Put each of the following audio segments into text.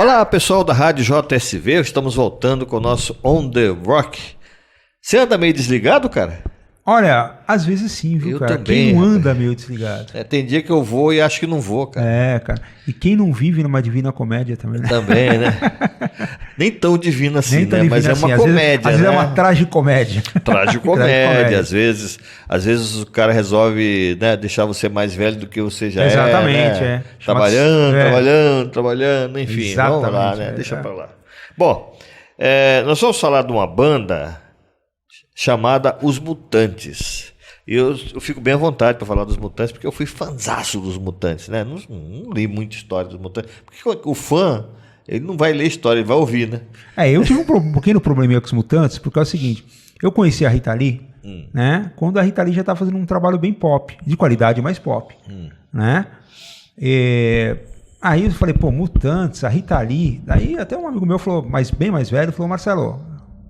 Olá, pessoal da Rádio JSV, estamos voltando com o nosso On The Rock. Você anda meio desligado, cara? Olha, às vezes sim, viu, Eu cara? também, Quem não anda rapaz. meio desligado. Tem dia que eu vou e acho que não vou, cara. É, cara. E quem não vive numa divina comédia também, né? Também, né? Nem tão divino assim, Nem tão né? Mas divina é uma assim. comédia, Às vezes né? é uma tragicomédia. Tragicomédia, às vezes o cara resolve, né, deixar você mais velho do que você já Exatamente, né? é. Trabalhando, enfim, Exatamente, vamos lá, né? é. Deixa pra lá. Bom, nós vamos falar de uma banda chamada Os Mutantes. E eu fico bem à vontade para falar dos Mutantes, porque eu fui fanzaço dos Mutantes, né? Não li muita história dos Mutantes. Porque o fã, ele não vai ler história, ele vai ouvir, né? Eu tive um pequeno probleminha com os Mutantes, porque é o seguinte, eu conheci a Rita Lee, né? Quando a Rita Lee já estava fazendo um trabalho bem pop, de qualidade, mas pop, né? Aí eu falei, pô, Mutantes, a Rita Lee. Daí até um amigo meu falou, bem mais velho, falou, Marcelo,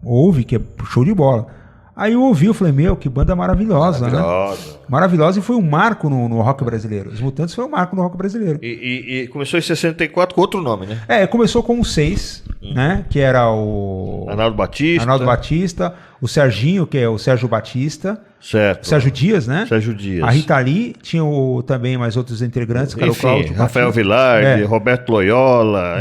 ouve que é show de bola. Aí eu ouvi, eu falei, meu, que banda maravilhosa, né? Maravilhosa, e foi um marco no rock brasileiro. Os Mutantes foi um marco no rock brasileiro. E começou em 64 com outro nome, né? Começou com o 6, né? Que era o Arnaldo Batista, o Serginho, que é o Sérgio Batista. Certo. Sérgio Dias, né? Sérgio Dias. A Rita Lee, tinha também mais outros integrantes, que era o Cláudio Rafael Batista. Vilardi, Roberto Loyola.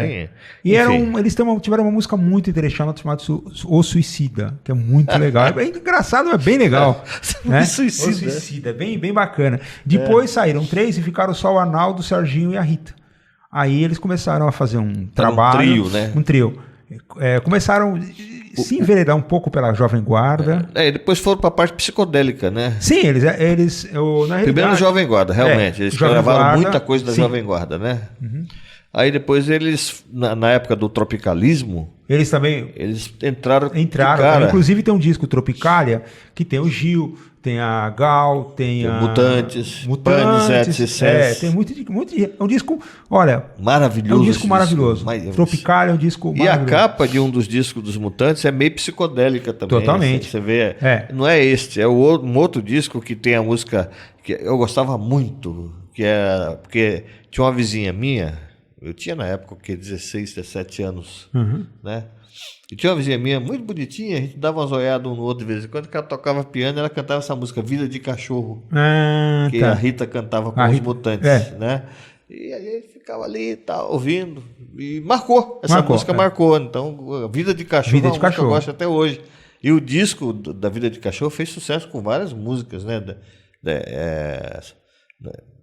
E eles tiveram uma música muito interessante chamada O Suicida, que é muito legal. É bem engraçado, é bem legal. Né? O Suicida, é bem bacana. Depois saíram 3 e ficaram só o Arnaldo, o Serginho e a Rita. Aí eles começaram a fazer um trabalho. Um trio, né? Um trio. Começaram a se enveredar um pouco pela Jovem Guarda. E depois foram para a parte psicodélica, né? Sim, eles na realidade... Primeiro Jovem Guarda, realmente. Eles gravaram muita coisa da Jovem Guarda, né? Uhum. Aí depois eles, na época do tropicalismo... Eles entraram. Inclusive tem um disco Tropicália, que tem o Gil, tem a Gal, tem a... Mutantes, tem muito é um disco, olha... Maravilhoso. É um disco maravilhoso. Tropicália é um disco maravilhoso. E a capa de um dos discos dos Mutantes é meio psicodélica também. Totalmente. Você vê, não é este, é um outro disco que tem a música que eu gostava muito, porque tinha uma vizinha minha... Eu tinha na época 16, 17 anos, né? E tinha uma vizinha minha muito bonitinha, a gente dava umas olhadas um no outro de vez em quando, que ela tocava piano, ela cantava essa música Vida de Cachorro, que a Rita cantava com os Mutantes, né? E a gente ficava ali e tal, ouvindo, e marcou, essa música marcou. Então, Vida de Cachorro é uma música que eu gosto até hoje. E o disco da Vida de Cachorro fez sucesso com várias músicas, né?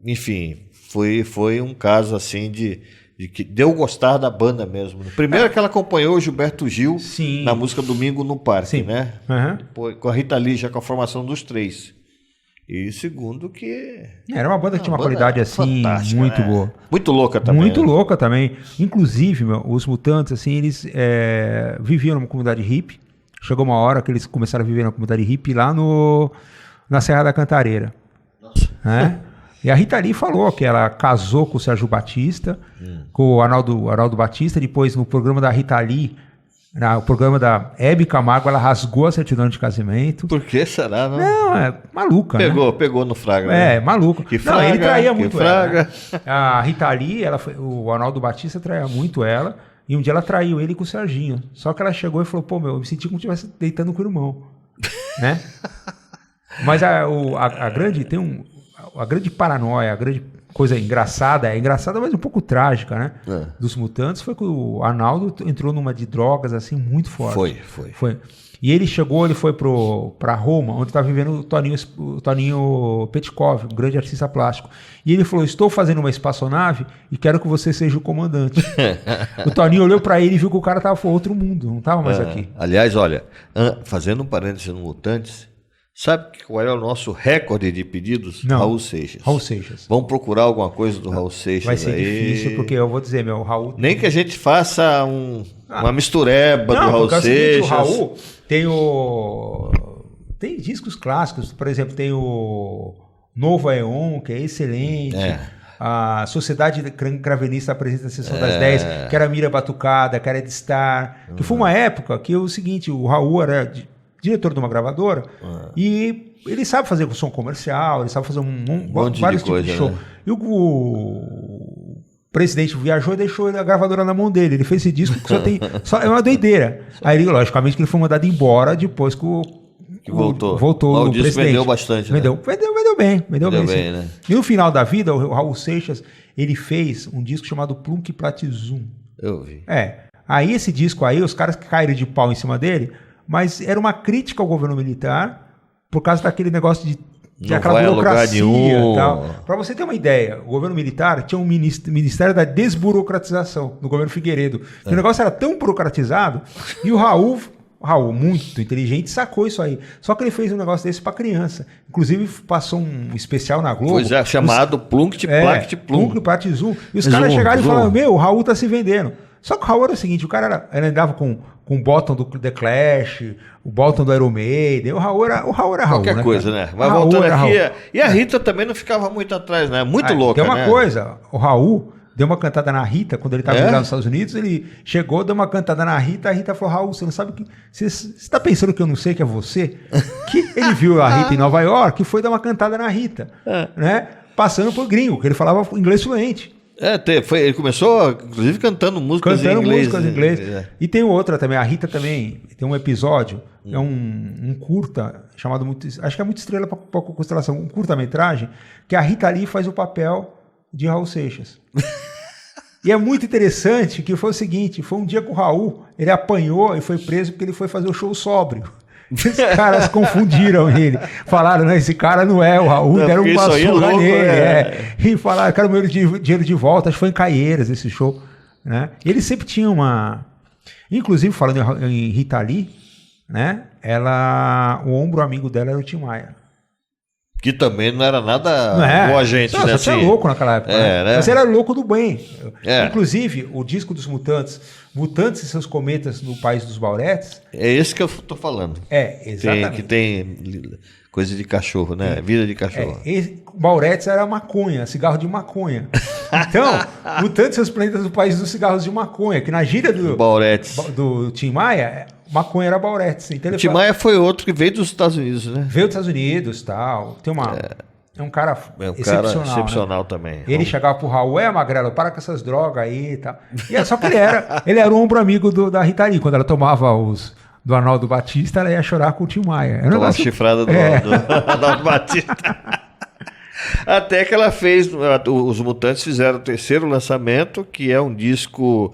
Enfim, foi um caso assim de que deu gostar da banda mesmo. Primeiro que ela acompanhou o Gilberto Gil na música Domingo no Parque, né? Depois, com a Rita Lee, já com a formação dos 3. E segundo que... Era uma banda que tinha uma qualidade assim muito boa. Muito louca também. Muito louca também. Inclusive, os Mutantes, assim, eles viviam numa comunidade hippie. Chegou uma hora que eles começaram a viver na comunidade hippie lá na Serra da Cantareira. Nossa. Né? E a Rita Lee falou que ela casou com o Sérgio Batista, com o Arnaldo Batista, depois no programa da Rita Lee, no programa da Hebe Camargo, ela rasgou a certidão de casamento. Por que será? Não, é maluca, Pegou no Fraga. Né? Maluca. Que Fraga, ele traía muito Fraga. Ela. Né? A Rita Lee, o Arnaldo Batista traía muito ela, e um dia ela traiu ele com o Serginho. Só que ela chegou e falou, pô, eu me senti como se estivesse deitando com o irmão. Né? Mas a grande... A grande paranoia, a grande coisa engraçada, mas um pouco trágica, né? Dos Mutantes, foi que o Arnaldo entrou numa de drogas, assim, muito forte. Foi. E ele foi para Roma, onde estava vivendo o Toninho Petkov, um grande artista plástico. E ele falou, estou fazendo uma espaçonave e quero que você seja o comandante. O Toninho olhou para ele e viu que o cara estava em outro mundo, não estava mais aqui. Aliás, olha, fazendo um parênteses no Mutantes, sabe qual é o nosso recorde de pedidos? Não. Raul Seixas. Vamos procurar alguma coisa do Raul Seixas. Vai ser difícil, porque eu vou dizer, o Raul... Nem que a gente faça uma mistureba do Raul Seixas. O Raul tem discos clássicos, por exemplo, tem o Novo Aeon, que é excelente. A Sociedade Cravenista apresenta a Sessão das 10, que era Mira Batucada, que era Ed Star, que foi uma época que o seguinte, o Raul era... diretor de uma gravadora, e ele sabe fazer som comercial, ele sabe fazer vários tipos de show. Né? E o presidente viajou e deixou a gravadora na mão dele. Ele fez esse disco que é uma doideira. Aí, logicamente, que ele foi mandado embora depois que voltou o o disco presidente. vendeu bastante, vendeu bem. Vendeu bem, né? E no final da vida, o Raul Seixas, ele fez um disco chamado Plunk Platzum. Eu vi. Aí esse disco aí, os caras caíram de pau em cima dele, mas era uma crítica ao governo militar por causa daquele negócio de aquela burocracia e tal. Para você ter uma ideia, o governo militar tinha um Ministério da Desburocratização no governo Figueiredo. O negócio era tão burocratizado e o Raul, muito inteligente, sacou isso aí. Só que ele fez um negócio desse para criança. Inclusive passou um especial na Globo. Pois é, chamado Plunk Platzum. E os caras chegaram e falaram, o Raul tá se vendendo. Só que o Raul era o seguinte, o cara andava com o bottom do The Clash, o bottom do Iron Maiden, o Raul era Raul. Qualquer coisa, né? Mas voltando aqui, e a Rita também não ficava muito atrás, né? Muito louca, né? Tem uma coisa, o Raul deu uma cantada na Rita, quando ele estava nos Estados Unidos, ele chegou, deu uma cantada na Rita, a Rita falou, Raul, você não sabe que... Você está pensando que eu não sei que é você? Que ele viu a Rita em Nova York e foi dar uma cantada na Rita, né? Passando por gringo, que ele falava inglês fluente. Ele começou, inclusive, cantando músicas em inglês. E tem outra também, a Rita também, tem um episódio, é um curta, chamado, acho que é Muita Estrela para pouca Constelação, um curta-metragem, que a Rita Lee faz o papel de Raul Seixas. E é muito interessante que foi o seguinte, foi um dia que o Raul, ele apanhou e foi preso porque ele foi fazer o show sóbrio. Os caras confundiram ele. Falaram, não, esse cara não é o Raul, deram uma surra nele. E falaram, quero meu dinheiro de volta. Acho que foi em Caieiras esse show. Né? Ele sempre tinha uma... Inclusive, falando em Rita Lee, né? O ombro amigo dela era o Tim Maia. Que também não era nada boa gente, né? Você assim. é louco naquela época. Né? Mas era louco do bem. Inclusive, o disco dos Mutantes e seus cometas no País dos Bauretes. É esse que eu tô falando. Exatamente. Que tem coisa de cachorro, né? Vida de cachorro. Bauretes era maconha, cigarro de maconha. Então, Mutantes e seus planetas do País dos Cigarros de Maconha, que na gíria do Tim Maia... Maconha era Bauretes. Então, o Tim Maia foi outro que veio dos Estados Unidos, né? Veio dos Estados Unidos e tal. Tem é um cara excepcional, né? Também. Ele chegava pro Raul, Magrelo, para com essas drogas aí e tal. Só que ele era o ombro amigo da Rita Lee. Quando ela tomava do Arnaldo Batista, ela ia chorar com o Tim Maia. Tomava chifrada do Arnaldo Batista. Até que ela fez, os Mutantes fizeram o terceiro lançamento, que é um disco...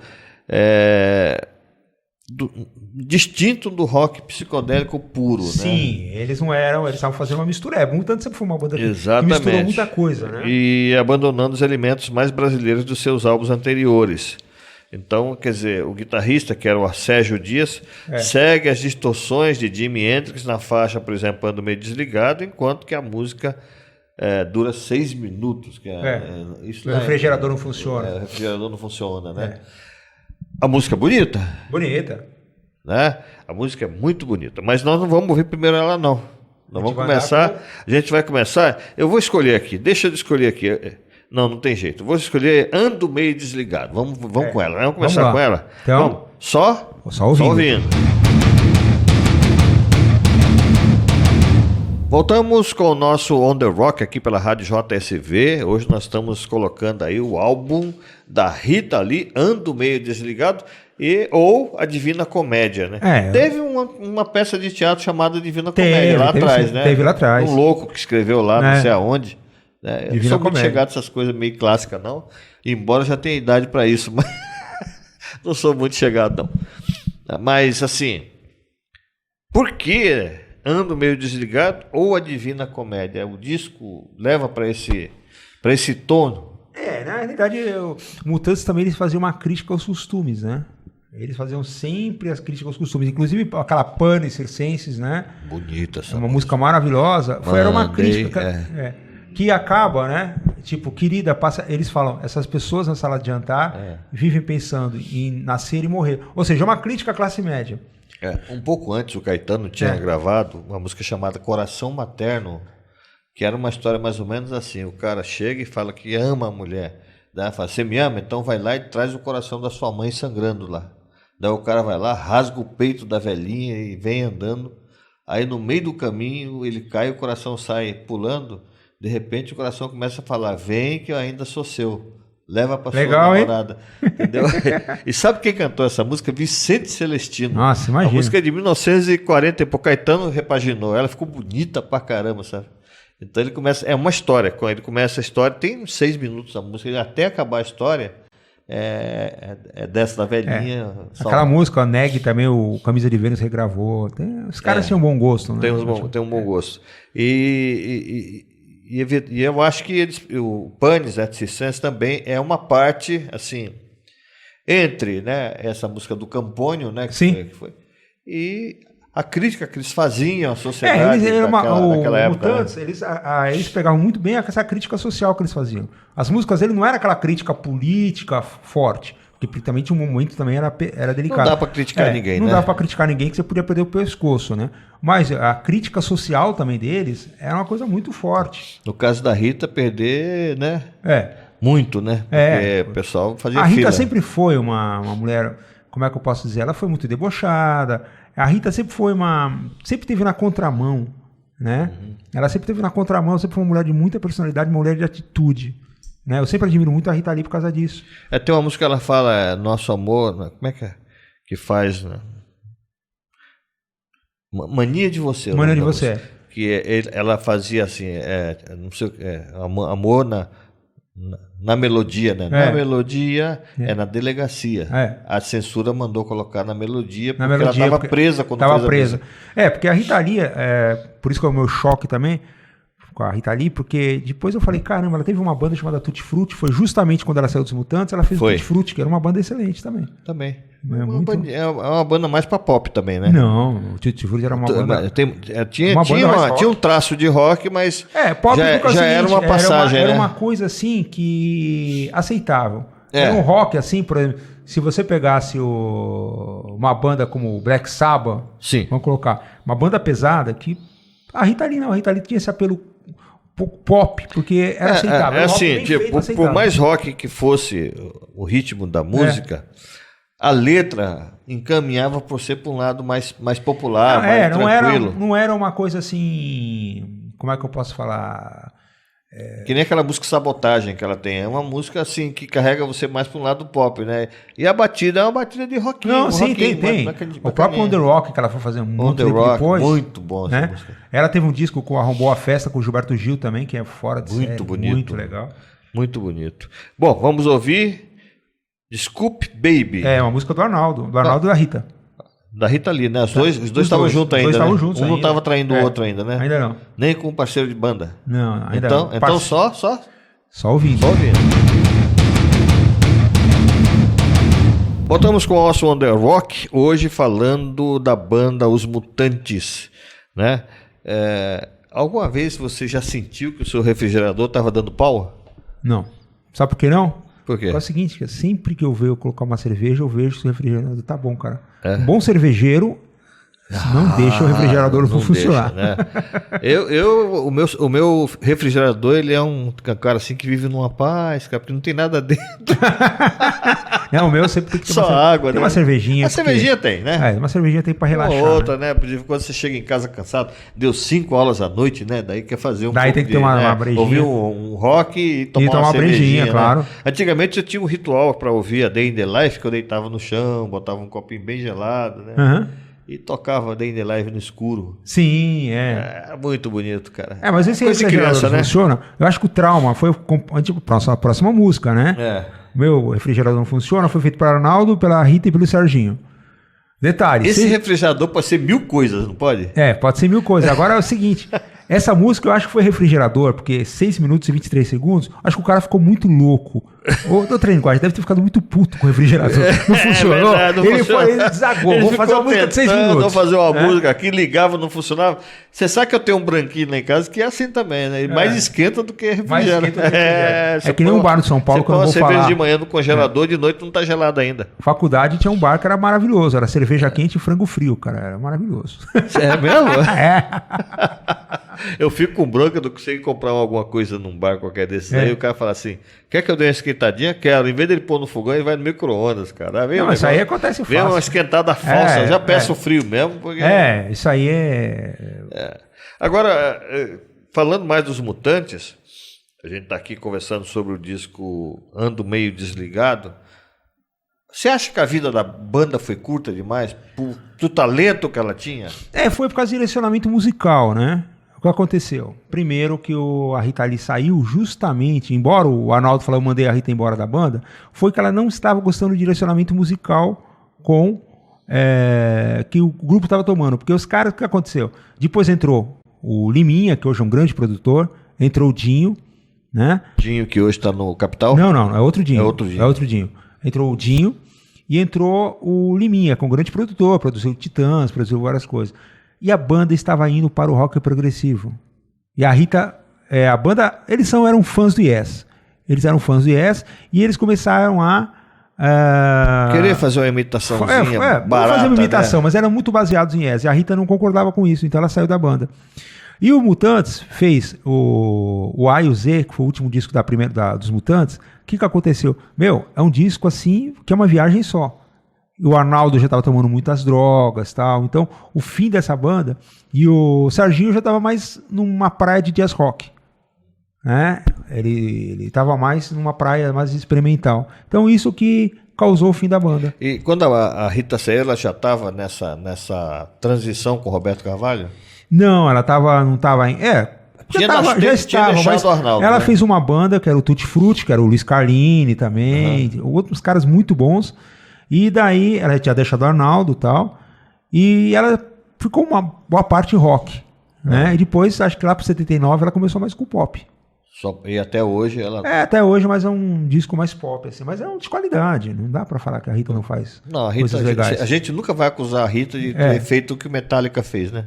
distinto do rock psicodélico puro, Sim, né? Eles não eram, eles estavam fazendo uma mistura. Mutantes sempre foi uma banda que misturou muita coisa, né? E abandonando os elementos mais brasileiros dos seus álbuns anteriores. Então, quer dizer, o guitarrista, que era o Sérgio Dias, segue as distorções de Jimi Hendrix na faixa, por exemplo, Ando Meio Desligado, enquanto que a música dura 6 minutos. Que o refrigerador não funciona. O refrigerador não funciona, né? A música é bonita. Bonita. Né? A música é muito bonita. Mas nós não vamos ouvir primeiro ela, não. Nós vamos começar. A gente vai começar. Eu vou escolher aqui. Deixa eu escolher aqui. Não tem jeito. Vou escolher Ando Meio Desligado. Vamos com ela. Vamos começar com ela? Então, vamos. Só ouvindo. Só ouvindo. Voltamos com o nosso On The Rock aqui pela Rádio JSV. Hoje nós estamos colocando aí o álbum da Rita Lee, Ando Meio Desligado, ou A Divina Comédia, né? Teve uma peça de teatro chamada Divina Comédia lá atrás, né? Teve lá atrás. Um louco que escreveu lá, não sei aonde. Né? Eu não sou muito chegado nessas coisas meio clássicas, não. Embora já tenha idade para isso, mas não sou muito chegado, não. Mas, assim, por que Ando Meio Desligado ou A Divina Comédia? O disco leva para esse tono? Na realidade, Mutantes também eles faziam uma crítica aos costumes, né? Eles faziam sempre as críticas aos costumes, inclusive aquela Pane Circenses, né? Bonita essa uma música maravilhosa. Era uma crítica que acaba, né? Tipo, querida, eles falam, essas pessoas na sala de jantar vivem pensando em nascer e morrer. Ou seja, é uma crítica à classe média. Um pouco antes o Caetano tinha gravado uma música chamada Coração Materno, que era uma história mais ou menos assim. O cara chega e fala que ama a mulher. Daí ela fala, você me ama? Então vai lá e traz o coração da sua mãe sangrando lá. Daí o cara vai lá, rasga o peito da velhinha e vem andando. Aí no meio do caminho ele cai, o coração sai pulando. De repente o coração começa a falar, vem que eu ainda sou seu. Leva pra Legal, sua hein? namorada. Entendeu? E sabe quem cantou essa música? Vicente Celestino. Nossa, A imagina. música é de 1940, e o Caetano repaginou. Ela ficou bonita pra caramba, sabe? Então ele começa. É uma história. Quando ele começa a história, tem uns 6 minutos a música. Ele, até acabar a história, é dessa da velhinha. Aquela música, a Neg também, o Camisa de Vênus regravou. Os caras tinham um bom gosto, né? Tem um bom gosto. E eu acho que o Panis et Circenses também é uma parte, assim, entre, né, essa música do Campônio, né, Sim. que foi, e a crítica que eles faziam à sociedade daquela época. Mutantes, eles pegavam muito bem essa crítica social que eles faziam. As músicas dele não era aquela crítica política forte, porque também tinha um momento também era delicado. Não dá para criticar ninguém, não né? dá para criticar ninguém, que você podia perder o pescoço, né? Mas a crítica social também deles era uma coisa muito forte. No caso da Rita, perder, né? Muito, né? Porque o pessoal fazia fila. A Rita fila. sempre foi uma mulher, como é que eu posso dizer? Ela foi muito debochada. A Rita sempre teve na contramão, né? Ela sempre teve na contramão, sempre foi uma mulher de muita personalidade, uma mulher de atitude. Né? Eu sempre admiro muito a Rita Lee por causa disso. Tem uma música que ela fala, Nosso Amor, como é que faz, né? Mania de Você. Mania de Você. Que ela fazia assim, não sei, amor na melodia, né? Na melodia na delegacia. A censura mandou colocar na melodia porque ela estava presa quando estava presa. Porque a Rita Lee, por isso que é o meu choque também com a Rita Lee, porque depois eu falei, caramba, ela teve uma banda chamada Tutti Frutti, foi justamente quando ela saiu dos Mutantes, ela fez o Tutti Frutti, que era uma banda excelente também. É uma banda mais pra pop também, né? Não, o Tutti Frutti era uma banda... Tinha um traço de rock, mas pop já era uma passagem, era né? uma coisa assim que aceitável. Era um rock assim, por exemplo, se você pegasse uma banda como o Black Sabbath, vamos colocar, uma banda pesada que a Rita Lee tinha esse apelo pop, porque era aceitável. Assim, por mais rock que fosse o ritmo da música, a letra encaminhava por ser para um lado mais popular, mais tranquilo. Não era uma coisa assim, como é que eu posso falar? Que nem aquela música Sabotagem que ela tem. É uma música assim que carrega você mais para um lado pop, né? E a batida é uma batida de rockinho. Não, sim, tem. O próprio On The Rock que ela foi fazer muito tempo depois. Muito bom essa música. Ela teve um disco com Arrombou a Festa com o Gilberto Gil também, que é fora de série. Muito bonito. Muito legal. Muito bonito. Bom, vamos ouvir Desculpe, Baby. Uma música do Arnaldo e da Rita. Da Rita Lee, né? Os dois estavam juntos ainda. Um não estava traindo o outro ainda, né? Ainda não. Nem com um parceiro de banda. Não, ainda não. Então só ouvindo. Só ouvindo. Voltamos com o nosso On The Rock, hoje falando da banda Os Mutantes, né? Alguma vez você já sentiu que o seu refrigerador estava dando pau? Não. Sabe por que não? Por quê? É o seguinte, sempre que eu vejo colocar uma cerveja, eu vejo se o refrigerador tá bom, cara. Um bom cervejeiro não deixa o refrigerador não funcionar. Deixa, né? O meu refrigerador, ele é um cara assim que vive numa paz, cara, porque não tem nada dentro. O meu sempre tem que ter só água, tem né? uma cervejinha. A cervejinha tem, né? Uma cervejinha tem pra relaxar. Uma outra, né? Quando você chega em casa cansado, deu 5 aulas à noite, né? Daí quer fazer Daí tem que ter uma brejinha. Ouvir um rock e tomar uma cervejinha, né? Claro. Antigamente eu tinha um ritual para ouvir a Day in the Life, que eu deitava no chão, botava um copinho bem gelado, né? E tocava Day in the Life no escuro. Sim, muito bonito, cara. Mas esse refrigerador funciona. Eu acho que o trauma foi a próxima música, né? Meu refrigerador não funciona, foi feito para Arnaldo, pela Rita e pelo Serginho. Detalhe. Esse refrigerador pode ser 1000 coisas, não pode? Pode ser 1000 coisas. Agora é o seguinte, essa música eu acho que foi refrigerador, porque 6 minutos e 23 segundos, acho que o cara ficou muito louco. O doutor Linguagem deve ter ficado muito puto com o refrigerador. Não funcionou. Verdade, não ele desagou. Vou fazer uma música de 6 minutos. Vou fazer uma música aqui, ligava, não funcionava. Você sabe que eu tenho um branquinho lá em casa que é assim também, né? Mais esquenta do que refrigerante. É que nem um bar no São Paulo que eu não vou falar. Você cerveja de manhã no congelador, de noite não tá gelado ainda. Faculdade tinha um bar que era maravilhoso. Era cerveja quente e frango frio, cara. Era maravilhoso. É mesmo? Eu fico com bronca do que você comprar alguma coisa num bar qualquer desses aí, o cara fala assim, quer que eu dê uma esquentadinha? Quero. Em vez dele pôr no fogão, ele vai no micro-ondas, cara. Não, isso aí acontece fácil. Vem uma esquentada falsa, eu já peço frio mesmo. Porque... isso aí Agora, falando mais dos Mutantes, A gente está aqui conversando sobre o disco Ando Meio Desligado. Você acha que a vida da banda foi curta demais do talento que ela tinha? Foi por causa do direcionamento musical, né? O que aconteceu? Primeiro que a Rita Lee saiu justamente, embora o Arnaldo falou eu mandei a Rita embora da banda, foi que ela não estava gostando do direcionamento musical que o grupo estava tomando. Porque os caras, o que aconteceu? Depois entrou o Liminha, que hoje é um grande produtor, entrou o Dinho, né? Dinho, que hoje está no Capital? Não, é outro Dinho. É outro Dinho. É outro Dinho. Entrou o Dinho e entrou o Liminha, que é um grande produtor, produziu Titãs, produziu várias coisas. E a banda estava indo para o rock progressivo. E a Rita, a banda, eram fãs do Yes. Eles eram fãs do Yes e eles começaram a... querer fazer uma imitaçãozinha barata, fazer uma imitação, né? Mas eram muito baseados em Yes. E a Rita não concordava com isso, então ela saiu da banda. E o Mutantes fez o A e o Z, que foi o último disco dos Mutantes. O que aconteceu? É um disco assim, que é uma viagem só. O Arnaldo já estava tomando muitas drogas, tal. Então, o fim dessa banda, e o Serginho já estava mais numa praia de jazz rock, né? Ele estava mais numa praia mais experimental. Então, isso que causou o fim da banda. E quando a Rita saiu, ela já estava nessa transição com o Roberto Carvalho? Não, ela não estava em... já estava, mas Arnaldo, ela né? fez uma banda que era o Tutti Frutti, que era o Luiz Carlini também, outros caras muito bons, e daí ela tinha deixado o Arnaldo e tal, e ela ficou uma boa parte rock, né? E depois, acho que lá para 79, ela começou mais com pop. E até hoje ela... até hoje, mas é um disco mais pop, assim, mas é um de qualidade, não dá para falar que a Rita não faz coisas legais. A gente nunca vai acusar a Rita de ter feito o que o Metallica fez, né?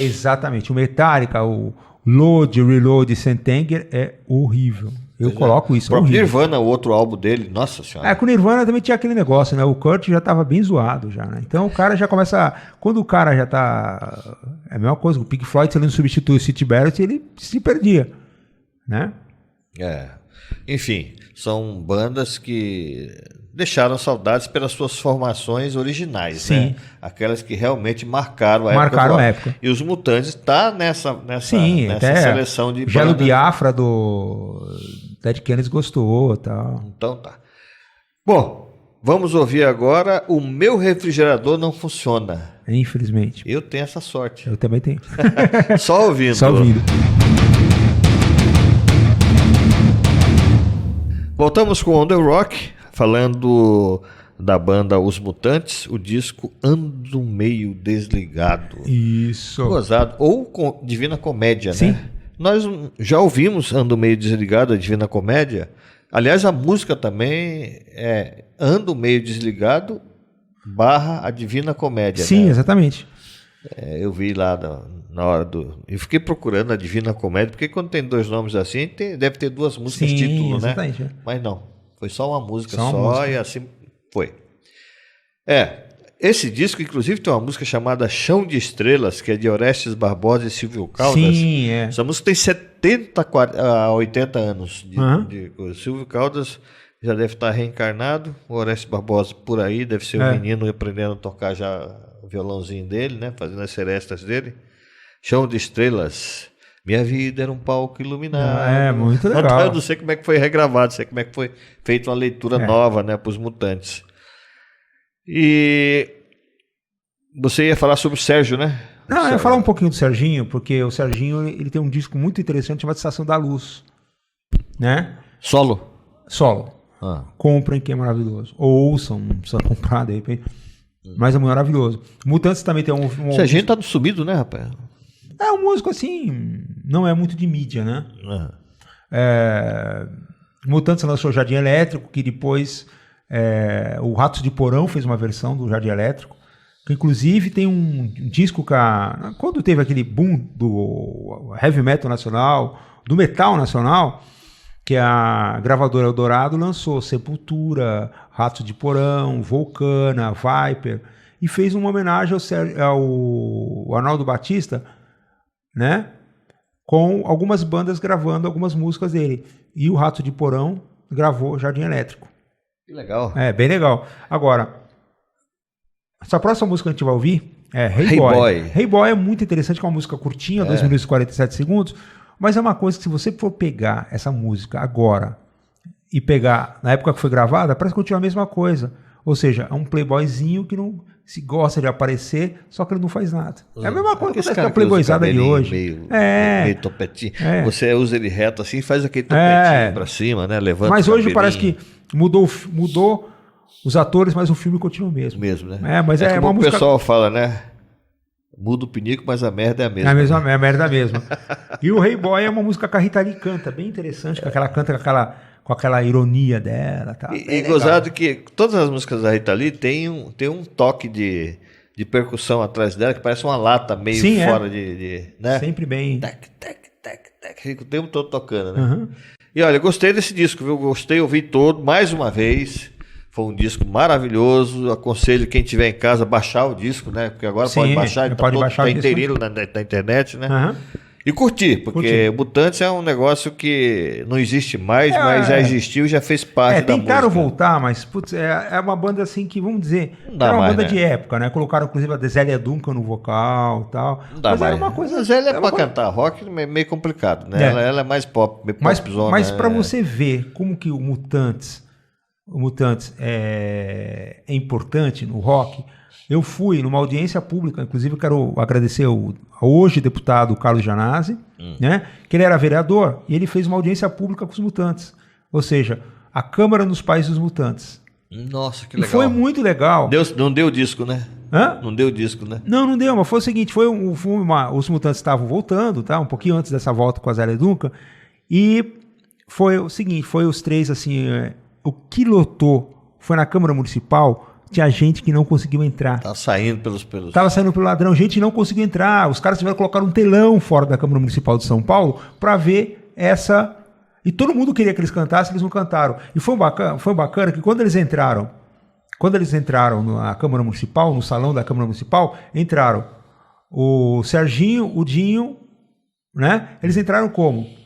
Exatamente. O Metallica, o Load, Reload, Sentenger é horrível. Eu coloco isso. O próprio Nirvana, o outro álbum dele, nossa senhora. Com o Nirvana também tinha aquele negócio, né? O Kurt já estava bem zoado já, né? Então o cara já começa... Quando o cara já tá... É a mesma coisa. O Pink Floyd, se ele não substitui o Syd Barrett, ele se perdia, né? Enfim, são bandas que deixaram saudades pelas suas formações originais, Sim. né? Aquelas que realmente marcaram a época. E os Mutantes tá nessa seleção de Gelo bandas. Biafra do Dead Kennedys gostou, tal. Então tá. Bom, vamos ouvir agora O Meu Refrigerador Não Funciona. Infelizmente. Eu tenho essa sorte. Eu também tenho. Só ouvindo. Só ouvindo. Voltamos com On The Rock, falando da banda Os Mutantes, o disco Ando Meio Desligado. Isso. Gozado. Ou com Divina Comédia, Sim. né? Nós já ouvimos Ando Meio Desligado, a Divina Comédia. Aliás, a música também é Ando Meio Desligado / a Divina Comédia. Sim, né? Exatamente. Eu vi lá na hora do... Eu fiquei procurando a Divina Comédia, porque quando tem dois nomes assim, deve ter duas músicas título, exatamente, né? Mas não, foi só uma música música. E assim foi. Esse disco, inclusive, tem uma música chamada Chão de Estrelas, que é de Orestes Barbosa e Silvio Caldas. Sim, Essa música tem 70 a 80 anos. O Silvio Caldas já deve estar reencarnado, o Orestes Barbosa por aí, deve ser um menino aprendendo a tocar já o violãozinho dele, né? Fazendo as serestas dele. Chão de Estrelas. Minha vida era um palco iluminado. Muito legal. Eu não sei como é que foi regravado, sei como é que foi feita uma leitura nova, né, para os Mutantes. E você ia falar sobre o Sérgio, né? Não, eu ia falar um pouquinho do Serginho, porque o Serginho ele tem um disco muito interessante chamado Estação da Luz, né? Solo. Comprem, que é maravilhoso. Ou ouçam, não precisa comprar de repente. Mas é maravilhoso. Mutantes também tem um Serginho tá sumido, né, rapaz? É um músico assim, não é muito de mídia, né? Mutantes lançou Jardim Elétrico, que depois o Ratos de Porão fez uma versão do Jardim Elétrico, que inclusive tem um disco quando teve aquele boom do heavy metal nacional, do metal nacional, que a gravadora Eldorado lançou Sepultura, Ratos de Porão, Vulcana, Viper, e fez uma homenagem ao Arnaldo Batista, né? Com algumas bandas gravando algumas músicas dele. E o Rato de Porão gravou Jardim Elétrico. Que legal. Bem legal. Agora, essa próxima música que a gente vai ouvir é Hey Boy. Hey Boy é muito interessante, que é uma música curtinha, 2 minutos e 47 segundos. Mas é uma coisa que se você for pegar essa música agora e pegar na época que foi gravada, parece que continua a mesma coisa. Ou seja, é um playboyzinho que não se gosta de aparecer, só que ele não faz nada. É a mesma coisa que a playboyzada de hoje. Meio topetinho. Você usa ele reto assim e faz aquele topetinho pra cima, né? Levanta. Mas hoje parece que mudou os atores, mas o filme continua o mesmo. Mesmo, né? Mas é como uma música... o pessoal fala, né? Muda o pinico, mas a merda é a mesma. É a merda mesma. E o Hey Boy é uma música que a Rita Lee canta, bem interessante, que ela canta com aquela ironia dela. Tá? E gozado que todas as músicas da Rita Lee tem um toque de percussão atrás dela, que parece uma lata meio fora de né? Sempre bem. Tac, fica o tempo todo tocando, né? Uhum. E olha, gostei desse disco, viu? Gostei, ouvi todo, mais uma vez. Foi um disco maravilhoso. Aconselho quem tiver em casa baixar o disco, né? Porque agora pode baixar, ele tá inteirinho na internet, né? Uhum. E curtir, porque Mutantes é um negócio que não existe mais, mas já existiu e já fez parte da música. Tentaram voltar, mas putz, é uma banda assim que, vamos dizer, era uma banda de época, né? Colocaram inclusive a Zélia Duncan no vocal e tal. Não dá mas mais. Era uma coisa. A Zélia é pra cantar rock meio complicado, né? Ela é mais pop, meio popzona. Mas pra você ver como que o Mutantes é importante no rock, eu fui numa audiência pública, inclusive quero agradecer ao hoje deputado Carlos Janazzi, né, que ele era vereador, e ele fez uma audiência pública com os Mutantes, ou seja, a Câmara nos Países dos Mutantes. Nossa, que legal. E foi muito legal. Não deu disco, né? Hã? Não deu disco, né? Não deu, mas foi o seguinte, os Mutantes estavam voltando, tá, um pouquinho antes dessa volta com a Zélia Duncan, e foi o seguinte, foi os três, assim, o que lotou foi na Câmara Municipal. Tinha gente que não conseguiu entrar. Tava saindo pelos... Tava saindo pelo ladrão, gente que não conseguiu entrar. Os caras tiveram que colocar um telão fora da Câmara Municipal de São Paulo para ver essa... E todo mundo queria que eles cantassem, eles não cantaram. E foi bacana que quando eles entraram na Câmara Municipal, no salão da Câmara Municipal, entraram o Serginho, o Dinho, né? Eles entraram como?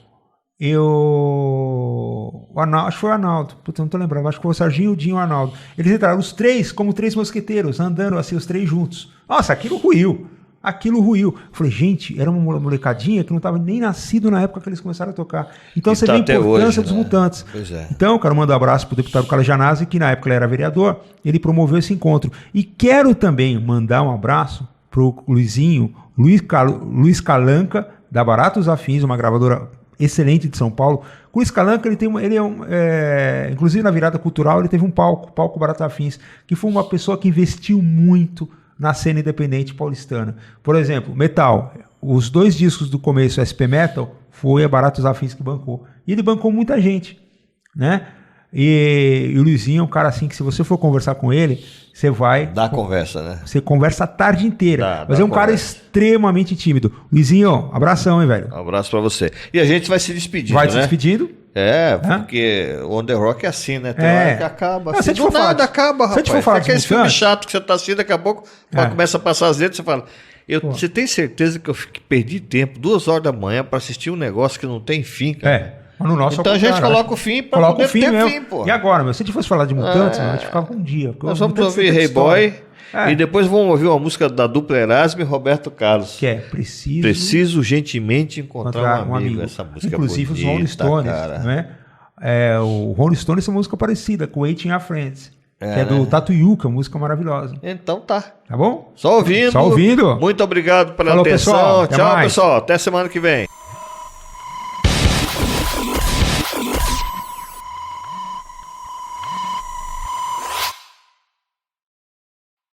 Acho que foi o Arnaldo, não tô lembrando, acho que foi o Serginho, o Dinho e o Arnaldo. Eles entraram os três como três mosqueteiros, andando assim, os três juntos. Nossa, aquilo ruiu. Eu falei, gente, era uma molecadinha que não estava nem nascido na época que eles começaram a tocar. Então você vê a importância dos Mutantes. Pois é. Então eu quero mandar um abraço pro deputado Carlos Janazzi, que na época ele era vereador, ele promoveu esse encontro. E quero também mandar um abraço pro Luiz Calanca, da Baratos Afins, uma gravadora excelente de São Paulo. O Luiz Calanca, inclusive na virada cultural, ele teve um palco Baratos Afins, que foi uma pessoa que investiu muito na cena independente paulistana. Por exemplo, metal. Os 2 discos do começo, SP Metal, foi a Baratos Afins que bancou. E ele bancou muita gente, né? E o Luizinho é um cara assim que se você for conversar com ele, você vai... Dá conversa, né? Você conversa a tarde inteira. Mas é um cara extremamente tímido. Luizinho, abração, hein, velho? Um abraço pra você. E a gente vai se despedindo, se despedindo? Porque o On The Rock é assim, né? Tem hora que acaba. Não, assim, do nada acaba, rapaz. Se a gente for falar aquele filme chato que você tá assistindo, daqui a pouco começa a passar as letras, você fala... Você tem certeza que eu perdi tempo, 2 horas da manhã, pra assistir um negócio que não tem fim, cara? No nosso então a gente coloca o fim pra poder ter fim, pô. E agora, se a gente fosse falar de Mutantes, a gente ficava um dia. Nós vamos ouvir Hey Boy e depois vamos ouvir uma música da dupla Erasmo e Roberto Carlos. Que é Preciso gentilmente encontrar um amigo. Essa música inclusive bonita, os Rolling Stones, cara. Não é? O Rolling Stones é uma música parecida com Waiting Our Friends. Que é do Tatu Yuka, música maravilhosa. Então tá. Tá bom? Só ouvindo. Muito obrigado pela atenção. Pessoal. Tchau, pessoal. Até semana que vem.